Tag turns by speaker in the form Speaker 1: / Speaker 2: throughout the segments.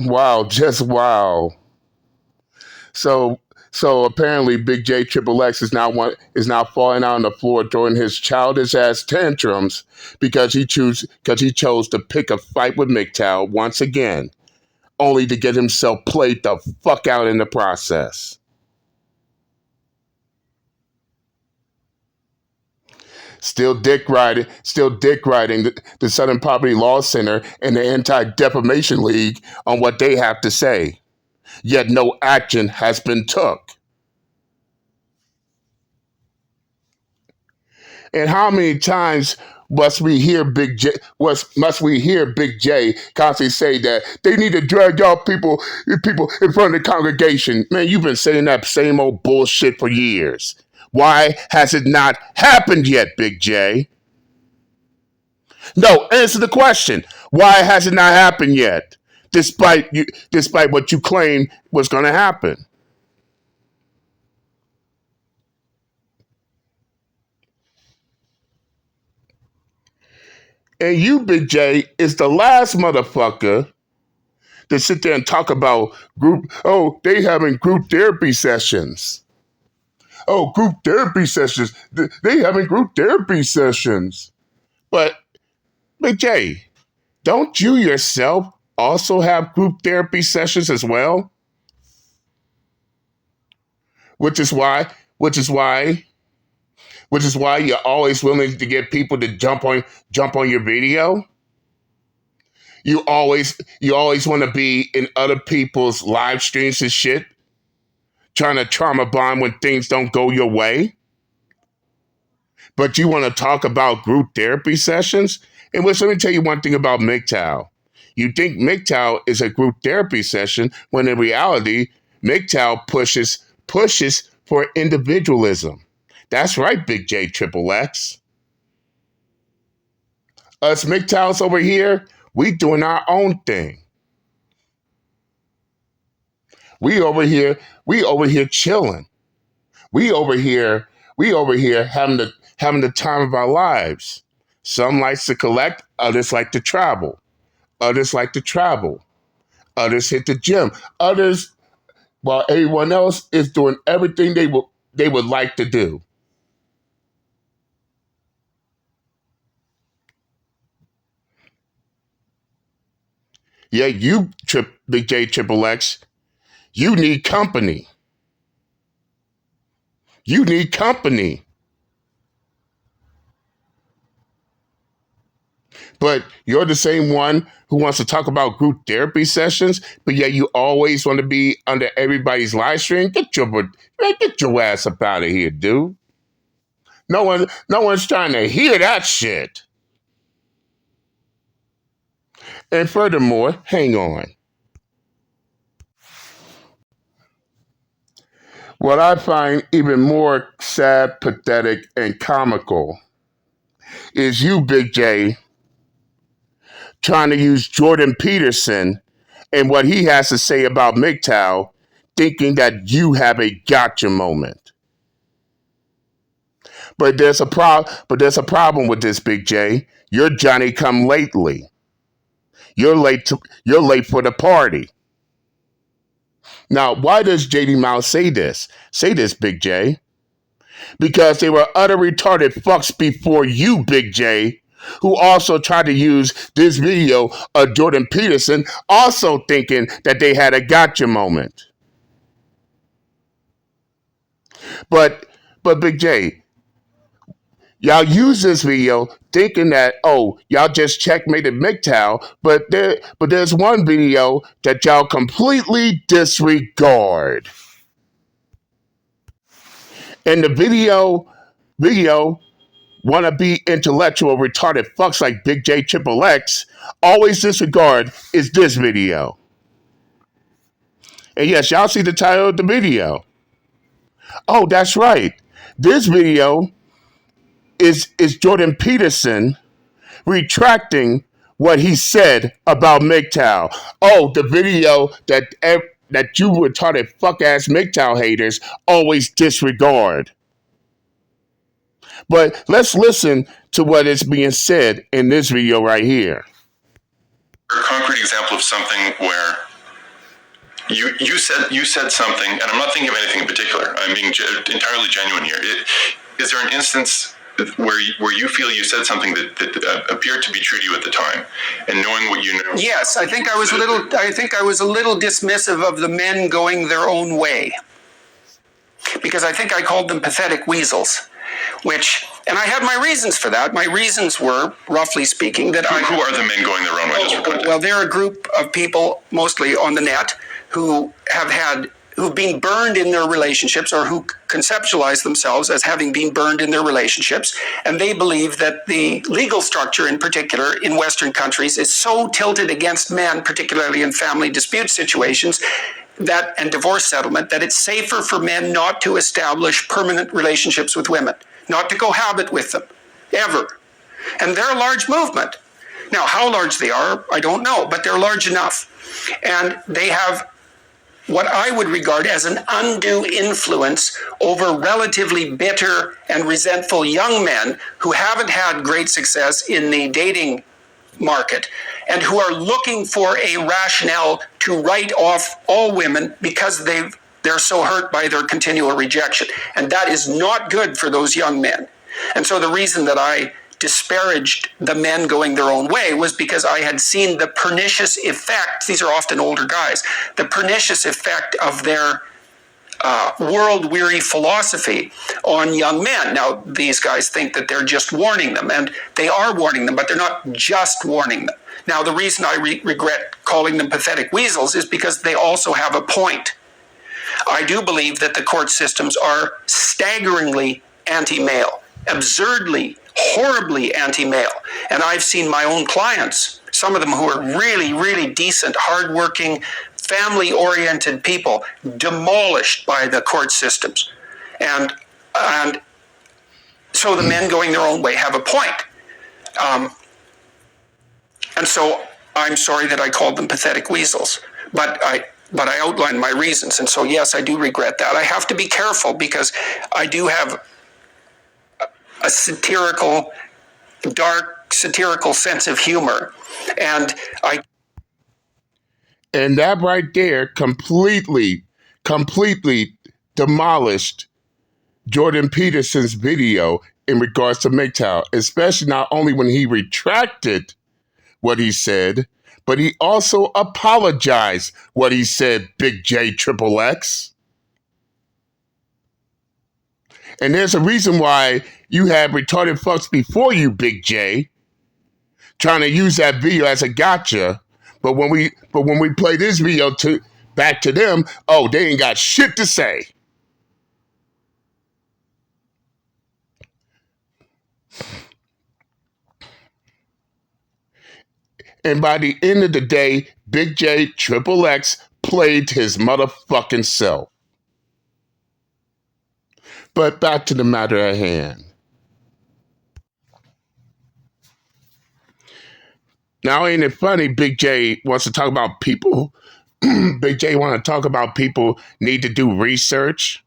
Speaker 1: Wow, just wow. So so apparently Big J Triple X is now falling out on the floor during his childish ass tantrums because he chose to pick a fight with MGTOW once again, only to get himself played the fuck out in the process. Still dick riding the Southern Poverty Law Center and the Anti Defamation League on what they have to say. Yet no action has been took. And how many times must we hear Big J constantly say that they need to drag y'all people in front of the congregation? Man, you've been saying that same old bullshit for years. Why has it not happened yet, Big J? No, answer the question. Why has it not happened yet? Despite what you claimed was going to happen. And you, Big J, is the last motherfucker to sit there and talk about they having group therapy sessions. Oh, group therapy sessions. They having group therapy sessions. But, Big J, don't you yourself also have group therapy sessions as well? Which is why, which is why, which is why you're always willing to get people to jump on your video. You always want to be in other people's live streams and shit, trying to trauma bond when things don't go your way. But you want to talk about group therapy sessions? And let me tell you one thing about MGTOW. You think MGTOW is a group therapy session when in reality, MGTOW pushes for individualism. That's right, Big J Triple X. Us MGTOWs over here, we doing our own thing. We over here chilling. We over here having the time of our lives. Some likes to collect, others like to travel. Others like to travel. Others hit the gym. Others, while everyone else is doing everything they would like to do. Yeah, Big J Triple X, you need company. You need company. But you're the same one who wants to talk about group therapy sessions, but yet you always want to be under everybody's live stream. Get your ass up out of here, dude. No one's trying to hear that shit. And furthermore, hang on. What I find even more sad, pathetic, and comical is you, Big J, trying to use Jordan Peterson and what he has to say about MGTOW, thinking that you have a gotcha moment. But there's a problem with this, Big J. You're Johnny come lately. You're late for the party. Now, why does JD Mouse say this? Say this, Big J. Because they were utter retarded fucks before you, Big J, who also tried to use this video of Jordan Peterson, also thinking that they had a gotcha moment. But Big J, y'all use this video thinking that, oh, y'all just checkmated MGTOW, but there's one video that y'all completely disregard. And the video wanna be intellectual retarded fucks like Big J Triple X always disregard is this video. And yes, y'all see the title of the video. Oh, that's right. This video is Jordan Peterson retracting what he said about MGTOW. Oh, the video that you retarded fuck ass MGTOW haters always disregard. But let's listen to what is being said in this video right here.
Speaker 2: A concrete example of something where You said something, and I'm not thinking of anything in particular. I'm being entirely genuine here. Is there an instance where you feel you said something that appeared to be true to you at the time, and knowing what you know?
Speaker 3: Yes, I think I was a little dismissive of the men going their own way, because I think I called them pathetic weasels. And I had my reasons for that. My reasons were, roughly speaking, that
Speaker 2: Who are the men going their own way? Just for context.
Speaker 3: Well, they're a group of people, mostly on the net, who've been burned in their relationships, or who conceptualize themselves as having been burned in their relationships. And they believe that the legal structure, in particular, in Western countries, is so tilted against men, particularly in family dispute situations, and divorce settlement, that it's safer for men not to establish permanent relationships with women, not to cohabit with them, ever. And they're a large movement. Now, how large they are, I don't know, but they're large enough. And they have what I would regard as an undue influence over relatively bitter and resentful young men who haven't had great success in the dating market, and who are looking for a rationale to write off all women because they're so hurt by their continual rejection. And that is not good for those young men. And so the reason that I disparaged the men going their own way was because I had seen the pernicious effect, these are often older guys, the pernicious effect of their world-weary philosophy on young men. Now, these guys think that they're just warning them, and they are warning them, but they're not just warning them. Now, the reason I regret calling them pathetic weasels is because they also have a point. I do believe that the court systems are staggeringly anti-male, absurdly, horribly anti-male. And I've seen my own clients, some of them who are really, really decent, hardworking, family-oriented people, demolished by the court systems. And so the men going their own way have a point. And so I'm sorry that I called them pathetic weasels, but I outlined my reasons. And so, yes, I do regret that. I have to be careful because I do have a dark satirical sense of humor. And
Speaker 1: that right there completely demolished Jordan Peterson's video in regards to MGTOW, especially not only when he retracted what he said, but he also apologized what he said, BIGJXXX. And there's a reason why you had retarded fucks before you, Big J, trying to use that video as a gotcha. But when we play this video back to them, oh, they ain't got shit to say. And by the end of the day, BIGJXXX played his motherfucking self. But back to the matter at hand. Now, ain't it funny? Big J wants to talk about people. Big J want to talk about people need to do research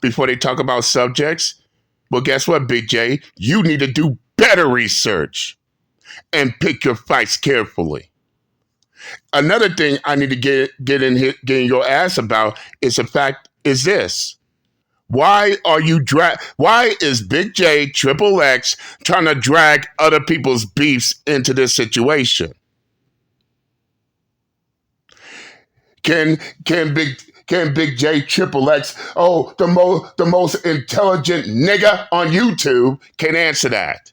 Speaker 1: before they talk about subjects. Well, guess what, Big J? You need to do better research and pick your fights carefully. Another thing I need to get in your ass about is this. Why is BIGJXXX trying to drag other people's beefs into this situation? Can BIGJXXX, the most intelligent nigga on YouTube, can answer that?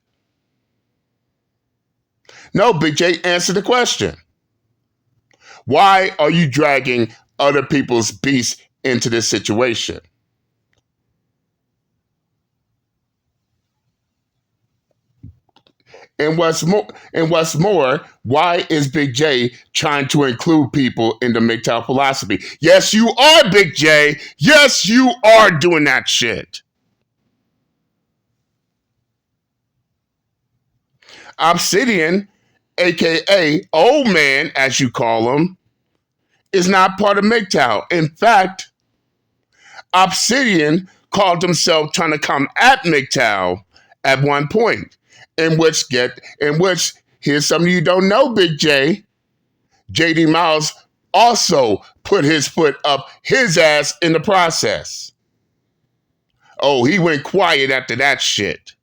Speaker 1: No, Big J, answer the question. Why are you dragging other people's beefs into this situation? And what's more, why is Big J trying to include people in the MGTOW philosophy? Yes, you are, Big J. Yes, you are doing that shit. Obsidian, aka Old Man, as you call him, is not part of MGTOW. In fact, Obsidian called himself trying to come at MGTOW at one point. In which here's something you don't know, Big J. JD Miles also put his foot up his ass in the process. Oh, he went quiet after that shit.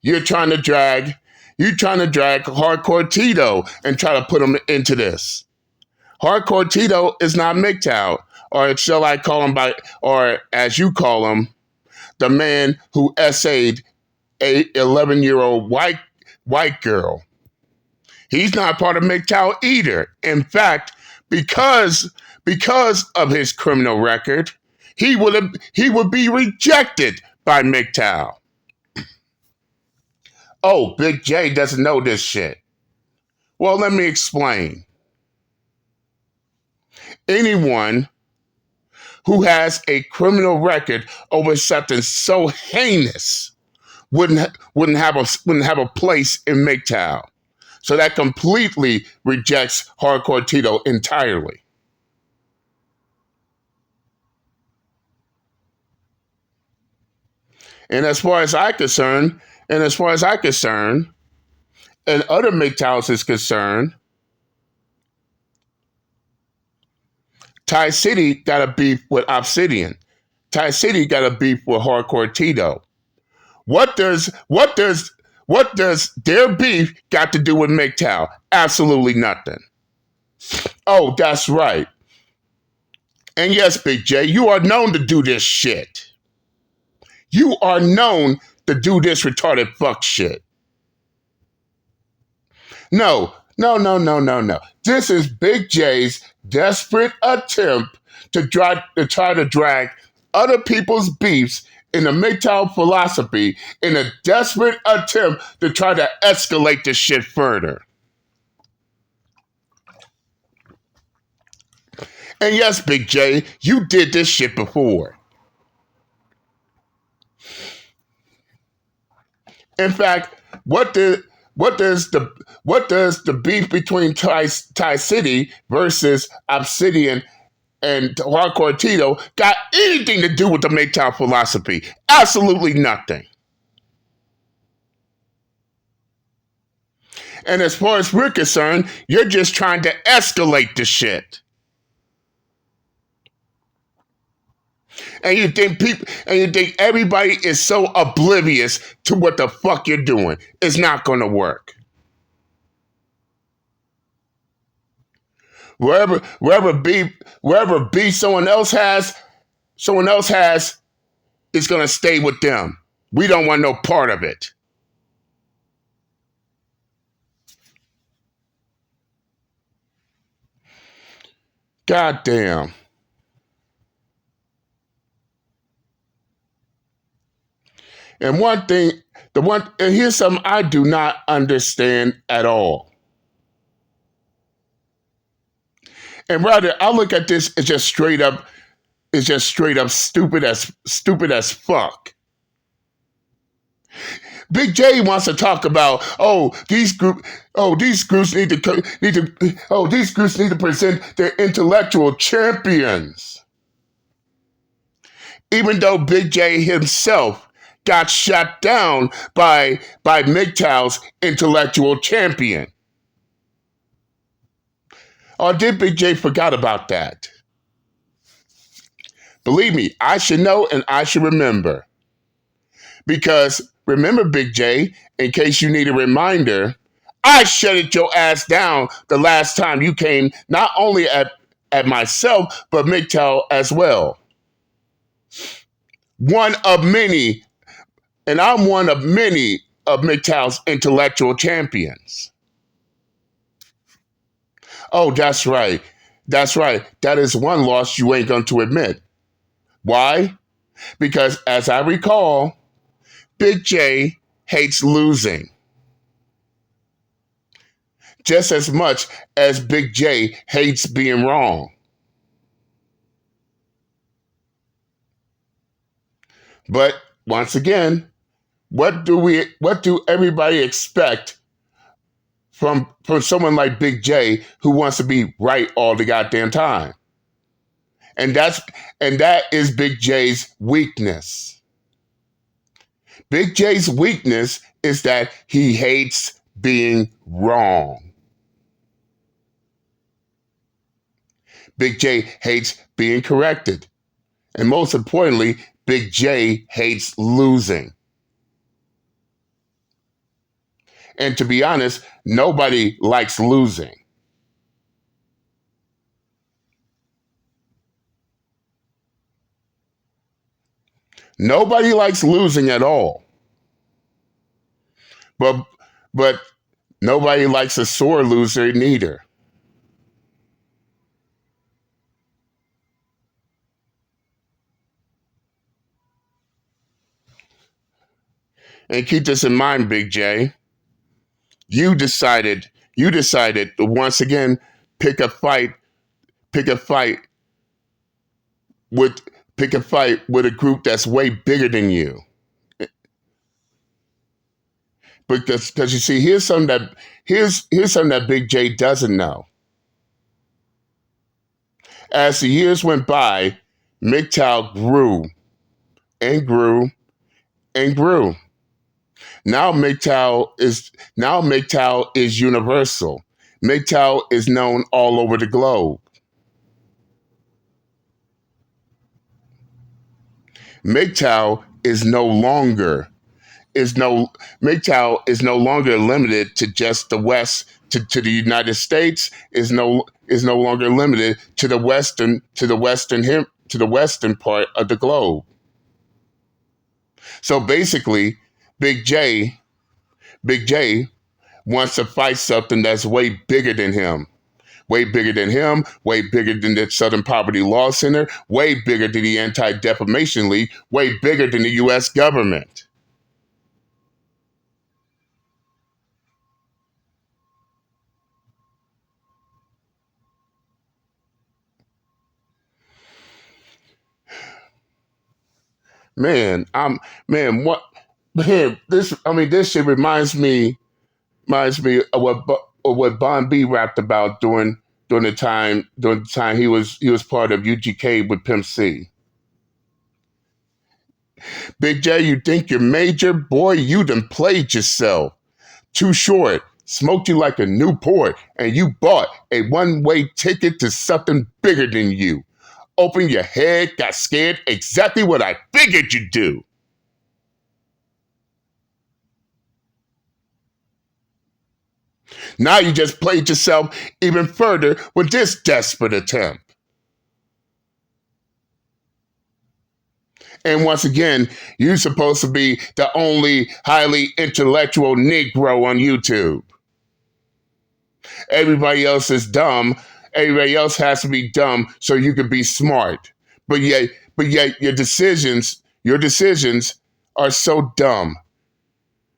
Speaker 1: You're trying to drag Hardcore Tito and try to put him into this. Hardcore Tito is not MGTOW, or shall I call him or as you call him, the man who essayed a 11-year-old white girl. He's not part of MGTOW either. In fact, because of his criminal record, he would be rejected by MGTOW. Oh, Big J doesn't know this shit. Well, let me explain. Anyone who has a criminal record over something so heinous wouldn't have a place in MGTOW. So that completely rejects Hardcore Tito entirely. And as far as I'm concerned, and other MGTOWs is concerned, Ty City got a beef with Obsidian. Ty City got a beef with Hardcore Tito. What does their beef got to do with MGTOW? Absolutely nothing. Oh, that's right. And yes, Big J, you are known to do this shit. You are known to do this retarded fuck shit. No. This is Big J's desperate attempt to try to drag other people's beefs in the MGTOW philosophy in a desperate attempt to try to escalate this shit further. And yes, Big J, you did this shit before. In fact, what does the beef between Ty City versus Obsidian and Hardcore Tito got anything to do with the MGTOW philosophy? Absolutely nothing. And as far as we're concerned, you're just trying to escalate the shit. And you think everybody is so oblivious to what the fuck you're doing. It's not going to work. Wherever beef someone else has is going to stay with them. We don't want no part of it. God damn. And here's something I do not understand at all. And rather, I look at this as just straight up stupid as fuck. Big J wants to talk about, these groups need to present their intellectual champions. Even though Big J himself got shot down by MGTOW's intellectual champion. Or did Big J forgot about that? Believe me, I should know and I should remember. Because remember, Big J, in case you need a reminder, I shutted your ass down the last time you came, not only at myself, but MGTOW as well. One of many, and I'm one of many of MGTOW's intellectual champions. Oh, that's right. That's right. That is one loss you ain't going to admit. Why? Because as I recall, Big J hates losing. Just as much as Big J hates being wrong. But once again, what do everybody expect from someone like Big J who wants to be right all the goddamn time? And that is Big J's weakness. Big J's weakness is that he hates being wrong. Big J hates being corrected. And most importantly, Big J hates losing. And to be honest, nobody likes losing. Nobody likes losing at all. But nobody likes a sore loser neither. And keep this in mind, Big J. You decided to once again pick a fight with a group that's way bigger than you. Because you see, here's something that Big J doesn't know. As the years went by, MGTOW grew and grew and grew. Now MGTOW is universal. MGTOW is known all over the globe. MGTOW is no longer MGTOW is no longer limited to just the West, to the United States, is no longer limited to the western part of the globe. So basically, Big J wants to fight something that's way bigger than him. Way bigger than him, way bigger than the Southern Poverty Law Center, way bigger than the Anti-Defamation League, way bigger than the U.S. government. This shit reminds me of what Bon B rapped about during the time he was part of UGK with Pimp C. Big J, you think you're major? Boy, you done played yourself. Too short, smoked you like a Newport, and you bought a one-way ticket to something bigger than you. Open your head, got scared, exactly what I figured you'd do. Now you just played yourself even further with this desperate attempt. And once again, you're supposed to be the only highly intellectual Negro on YouTube. Everybody else is dumb. Everybody else has to be dumb so you can be smart. But yet your decisions are so dumb.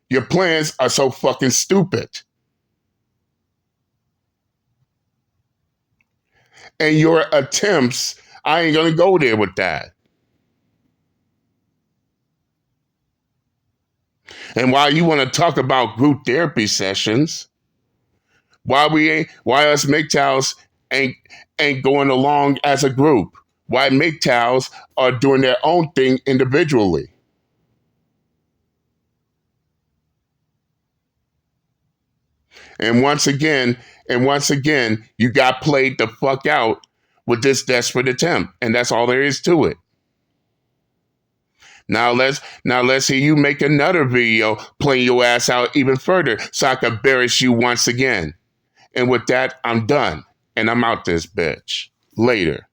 Speaker 1: Your plans are so fucking stupid. And your attempts, I ain't gonna go there with that. And while you want to talk about group therapy sessions, why us MGTOWs ain't going along as a group? Why MGTOWs are doing their own thing individually? And once again, you got played the fuck out with this desperate attempt, and that's all there is to it. Now let's hear you make another video playing your ass out even further so I can embarrass you once again. And with that, I'm done. And I'm out this bitch. Later.